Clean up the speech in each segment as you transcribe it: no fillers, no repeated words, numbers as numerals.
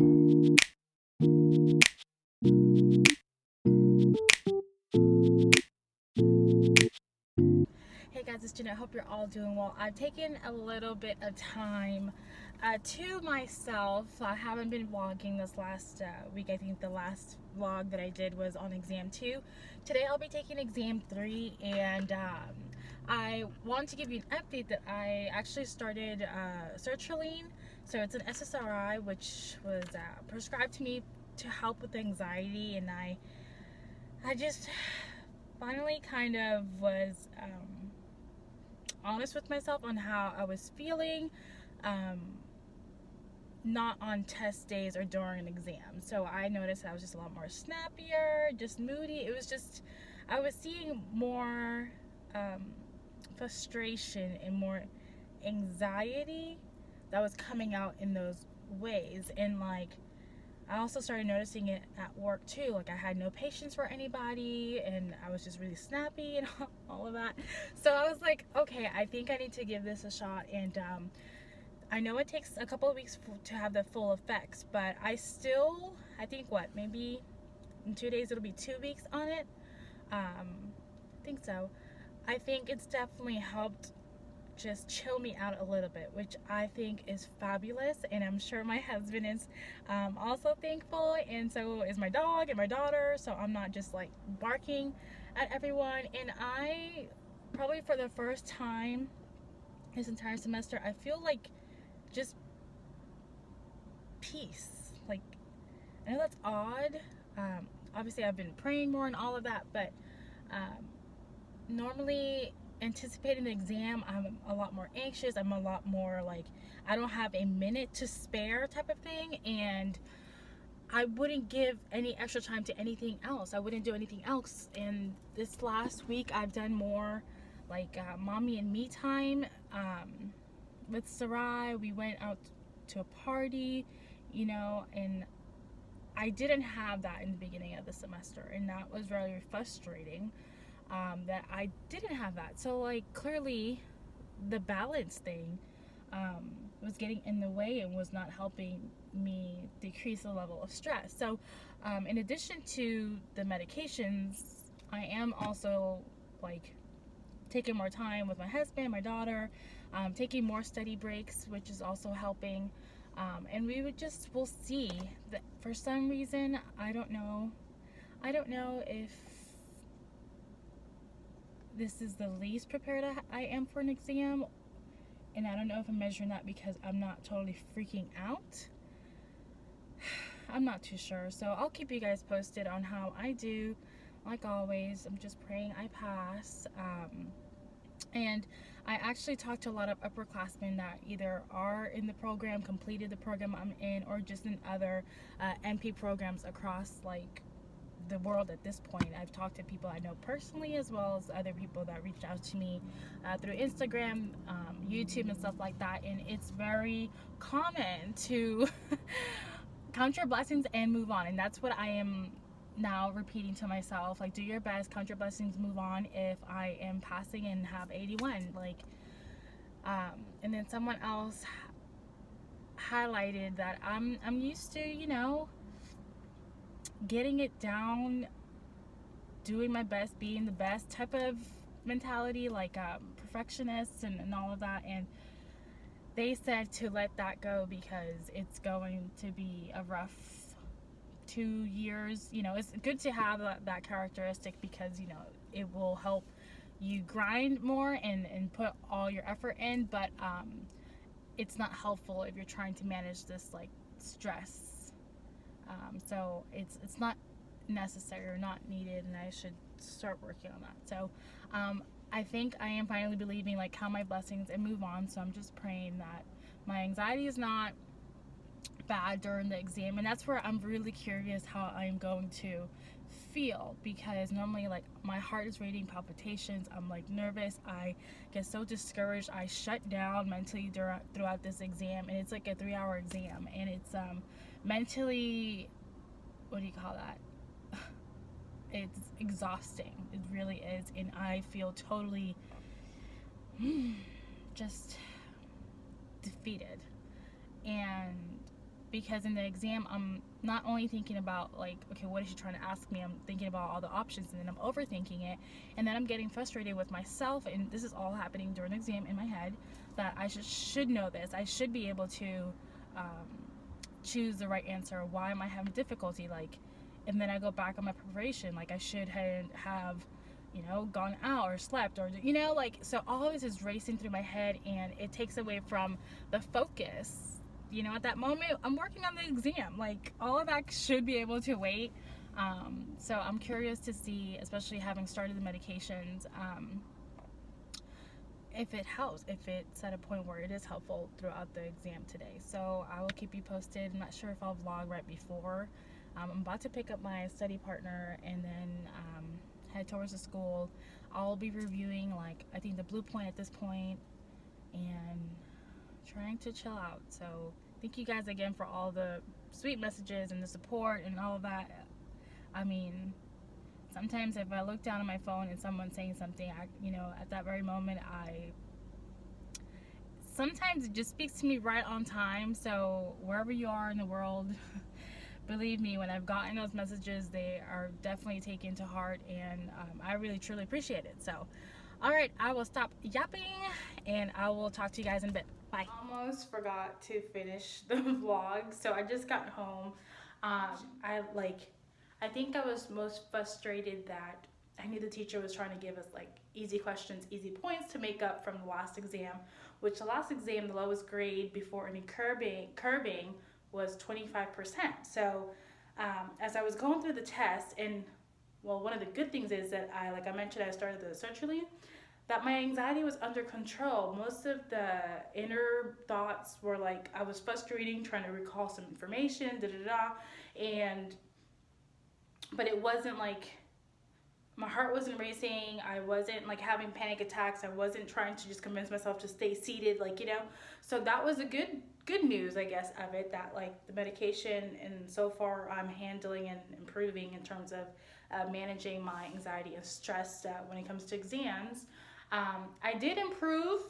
Hey guys, it's Jeanette. Hope you're all doing well. I've taken a little bit of time to myself. I haven't been vlogging this last week. I think the last vlog that I did was on exam 2. Today I'll be taking exam 3, and I want to give you an update that I actually started Sertraline. So it's an SSRI which was prescribed to me to help with anxiety, and I just finally kind of was honest with myself on how I was feeling, not on test days or during an exam. So I noticed I was just a lot more snappier, just moody. It was just, I was seeing more frustration and more anxiety that was coming out in those ways. And like, I also started noticing it at work too. Like, I had no patience for anybody, and I was just really snappy and all of that. So I was like, okay, I think I need to give this a shot. And I know it takes a couple of weeks to have the full effects, but I think maybe in 2 days it'll be 2 weeks on it. I think so. I think it's definitely helped just chill me out a little bit, which I think is fabulous, and I'm sure my husband is also thankful, and so is my dog and my daughter, so I'm not just like barking at everyone. And I probably, for the first time this entire semester, I feel like just peace. Like, I know that's odd. Obviously I've been praying more and all of that, but normally anticipating the exam, I'm a lot more anxious. I'm a lot more like, I don't have a minute to spare type of thing, and I wouldn't give any extra time to anything else. I wouldn't do anything else. And this last week I've done more like mommy and me time with Sarai. We went out to a party, and I didn't have that in the beginning of the semester, and that was very frustrating. That I didn't have that. So like, clearly the balance thing was getting in the way and was not helping me decrease the level of stress. So in addition to the medications, I am also like taking more time with my husband, my daughter, taking more study breaks, which is also helping. And we'll see. That for some reason, I don't know if this is the least prepared I am for an exam, and I don't know if I'm measuring that because I'm not totally freaking out. I'm not too sure, so I'll keep you guys posted on how I do. Like always, I'm just praying I pass. And I actually talked to a lot of upperclassmen that either are in the program, completed the program I'm in, or just in other NP programs across like the world at this point. I've talked to people I know personally, as well as other people that reached out to me through Instagram, YouTube, and stuff like that. And it's very common to count your blessings and move on. And that's what I am now repeating to myself. Like, do your best, count your blessings, move on. If I am passing and have 81, like, and then someone else highlighted that I'm used to, getting it down, doing my best, being the best type of mentality, like perfectionists and all of that. And they said to let that go because it's going to be a rough 2 years. It's good to have that characteristic because it will help you grind more and put all your effort in, but it's not helpful if you're trying to manage this like stress. So it's not necessary or not needed, and I should start working on that. So I think I am finally believing, like, count my blessings and move on. So I'm just praying that my anxiety is not bad during the exam, and that's where I'm really curious how I'm going to feel, because normally, like, my heart is racing, palpitations, I'm like nervous, I get so discouraged, I shut down mentally throughout this exam. And it's like a 3-hour exam, and it's mentally, what do you call that, it's exhausting. It really is. And I feel totally just defeated. And because in the exam I'm not only thinking about like, okay, what is she trying to ask me, I'm thinking about all the options, and then I'm overthinking it, and then I'm getting frustrated with myself, and this is all happening during the exam in my head, that I should know this, I should be able to choose the right answer. Why am I having difficulty? Like, and then I go back on my preparation, like I should have gone out or slept, or like, so all of this is racing through my head, and it takes away from the focus. At that moment I'm working on the exam, like all of that should be able to wait. So I'm curious to see, especially having started the medications, if it helps, if it's at a point where it is helpful throughout the exam today. So I will keep you posted. I'm not sure if I'll vlog right before. I'm about to pick up my study partner and then head towards the school. I'll be reviewing, like, I think the blue point at this point, and trying to chill out. So thank you guys again for all the sweet messages and the support and all of that. I mean, sometimes if I look down at my phone and someone's saying something, at that very moment, sometimes it just speaks to me right on time. So wherever you are in the world, believe me, when I've gotten those messages, they are definitely taken to heart, and I really truly appreciate it. So all right, I will stop yapping, and I will talk to you guys in a bit. Bye. Almost forgot to finish the vlog, so I just got home. I think I was most frustrated that I knew the teacher was trying to give us like easy questions, easy points to make up from the last exam, which the last exam, the lowest grade before any curbing was 25%. So as I was going through the test, and well, one of the good things is that like I mentioned, I started the Sertraline, that my anxiety was under control. Most of the inner thoughts were like, I was frustrating, trying to recall some information, but it wasn't like, my heart wasn't racing, I wasn't like having panic attacks, I wasn't trying to just convince myself to stay seated, so that was a good news, I guess, of it, that like the medication, and so far I'm handling and improving in terms of managing my anxiety and stress when it comes to exams. I did improve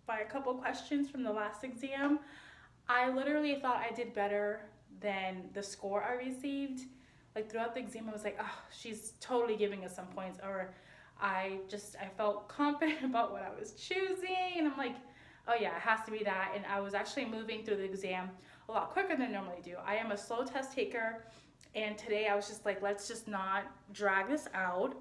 by a couple questions from the last exam. I literally thought I did better than the score I received. Like throughout the exam, I was like, oh, she's totally giving us some points, or I felt confident about what I was choosing, and I'm like, oh yeah, it has to be that. And I was actually moving through the exam a lot quicker than I normally do. I am a slow test taker, and today I was just like, let's just not drag this out.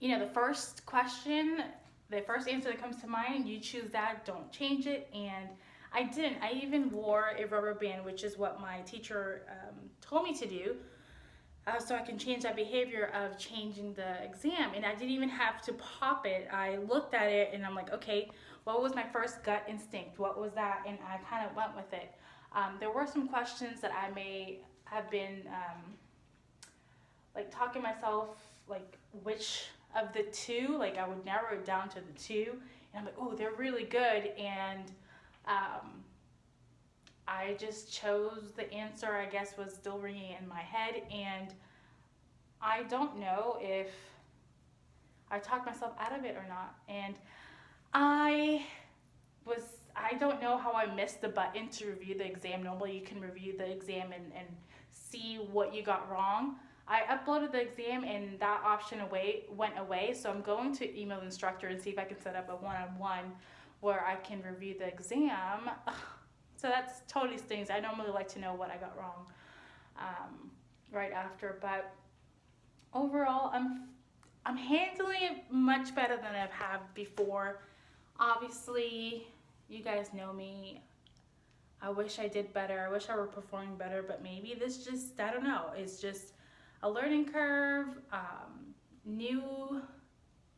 The first question, the first answer that comes to mind, you choose that, don't change it. And I didn't. I even wore a rubber band, which is what my teacher told me to do, so I can change that behavior of changing the exam. And I didn't even have to pop it. I looked at it and I'm like, okay, what was my first gut instinct? What was that? And I kind of went with it. There were some questions that I may have been like talking myself, like which of the two, like I would narrow it down to the two. And I'm like, oh, they're really good. And I just chose the answer, I guess, was still ringing in my head, and I don't know if I talked myself out of it or not. And I don't know how I missed the button to review the exam. Normally you can review the exam and see what you got wrong. I uploaded the exam and that option went away, so I'm going to email the instructor and see if I can set up a one-on-one where I can review the exam. So that's totally stings. I normally like to know what I got wrong right after, but overall I'm handling it much better than I've had before. Obviously, you guys know me. I wish I did better. I wish I were performing better, but maybe this just, I don't know, it's just a learning curve, new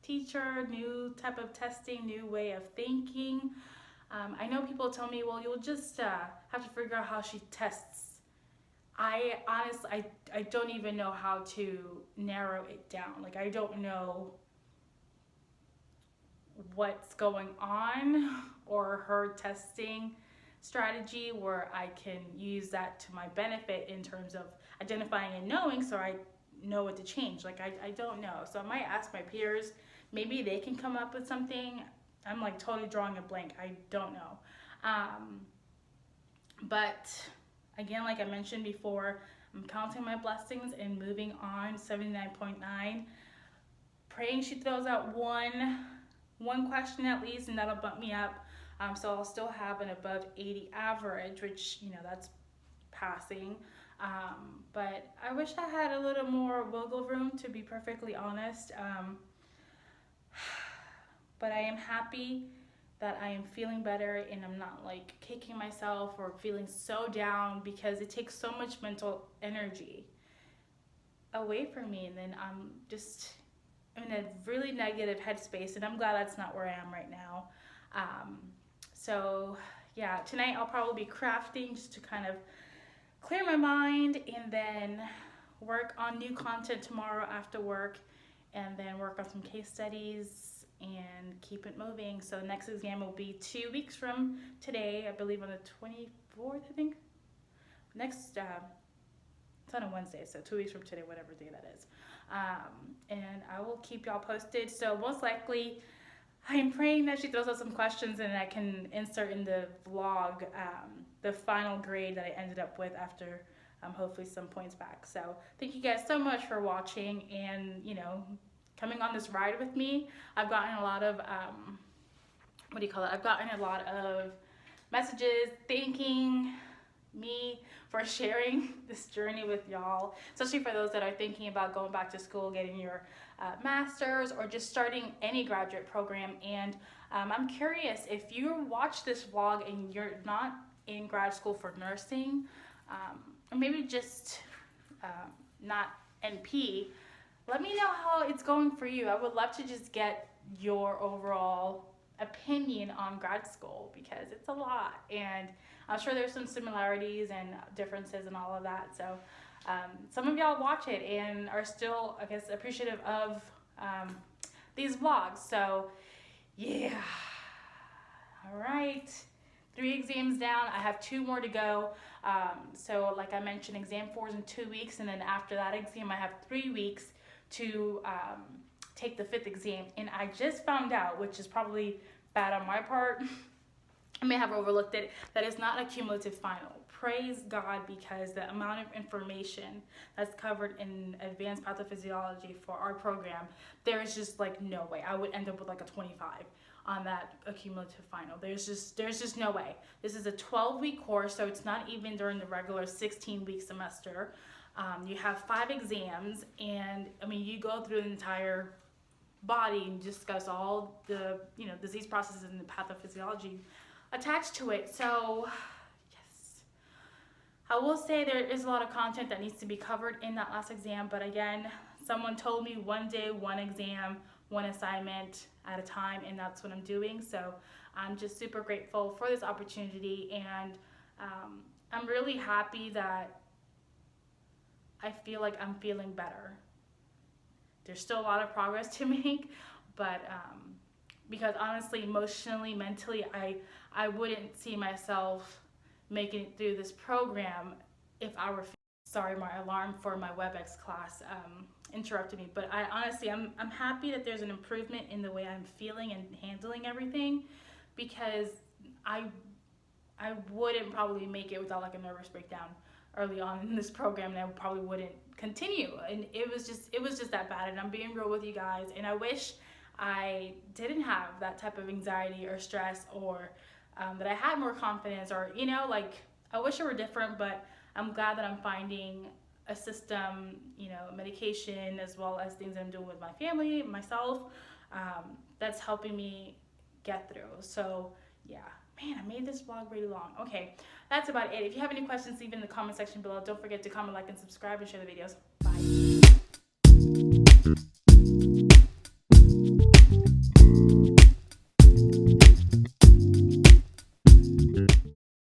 teacher, new type of testing, new way of thinking. I know people tell me, well, you'll just have to figure out how she tests. I honestly, I don't even know how to narrow it down. Like, I don't know what's going on or her testing strategy where I can use that to my benefit in terms of identifying and knowing, so I know what to change. Like, I don't know. So I might ask my peers, maybe they can come up with something. I'm like totally drawing a blank. I don't know. But again, like I mentioned before, I'm counting my blessings and moving on. 79.9. Praying she throws out one question at least, and that'll bump me up. So I'll still have an above 80 average, which, you know, that's passing. But I wish I had a little more wiggle room, to be perfectly honest. But I am happy that I am feeling better and I'm not like kicking myself or feeling so down, because it takes so much mental energy away from me, and then I'm just in a really negative headspace, and I'm glad that's not where I am right now. So yeah, tonight I'll probably be crafting just to kind of clear my mind, and then work on new content tomorrow after work, and then work on some case studies and keep it moving. So the next exam will be 2 weeks from today, I believe on the 24th, I think. Next, it's on a Wednesday, so 2 weeks from today, whatever day that is. And I will keep y'all posted. So most likely, I'm praying that she throws out some questions and I can insert in the vlog the final grade that I ended up with after hopefully some points back. So thank you guys so much for watching and, you know, coming on this ride with me. I've gotten a lot of, I've gotten a lot of messages thanking me for sharing this journey with y'all, especially for those that are thinking about going back to school, getting your master's, or just starting any graduate program. And I'm curious, if you watch this vlog and you're not in grad school for nursing, or maybe just not NP, let me know how it's going for you. I would love to just get your overall opinion on grad school, because it's a lot, and I'm sure there's some similarities and differences and all of that. So some of y'all watch it and are still, I guess, appreciative of these vlogs. So yeah, all right, 3 exams down. I have 2 more to go. So like I mentioned, exam 4 is in 2 weeks, and then after that exam I have 3 weeks to take the 5th exam. And I just found out, which is probably bad on my part, I may have overlooked it, that it's not a cumulative final. Praise God, because the amount of information that's covered in advanced pathophysiology for our program, there is just like no way. I would end up with like a 25 on that accumulative final. There's just no way. This is a 12-week course, so it's not even during the regular 16-week semester. You have 5 exams, and I mean, you go through the entire body and discuss all the, you know, disease processes and the pathophysiology attached to it. So yes, I will say there is a lot of content that needs to be covered in that last exam, but again, someone told me 1 day, 1 exam, 1 assignment at a time, and that's what I'm doing. So I'm just super grateful for this opportunity, and I'm really happy that I feel like I'm feeling better. There's still a lot of progress to make, but because honestly, emotionally, mentally, I wouldn't see myself making it through this program if I were, sorry, my alarm for my WebEx class interrupted me. But I honestly, I'm happy that there's an improvement in the way I'm feeling and handling everything, because I wouldn't probably make it without like a nervous breakdown early on in this program, and I probably wouldn't continue. And it was just that bad, and I'm being real with you guys, and I wish I didn't have that type of anxiety or stress, or that I had more confidence, or, you know, like, I wish it were different. But I'm glad that I'm finding a system, you know, medication, as well as things I'm doing with my family, myself, that's helping me get through. So yeah, man, I made this vlog really long. Okay, that's about it. If you have any questions, leave it in the comment section below. Don't forget to comment, like, and subscribe, and share the videos.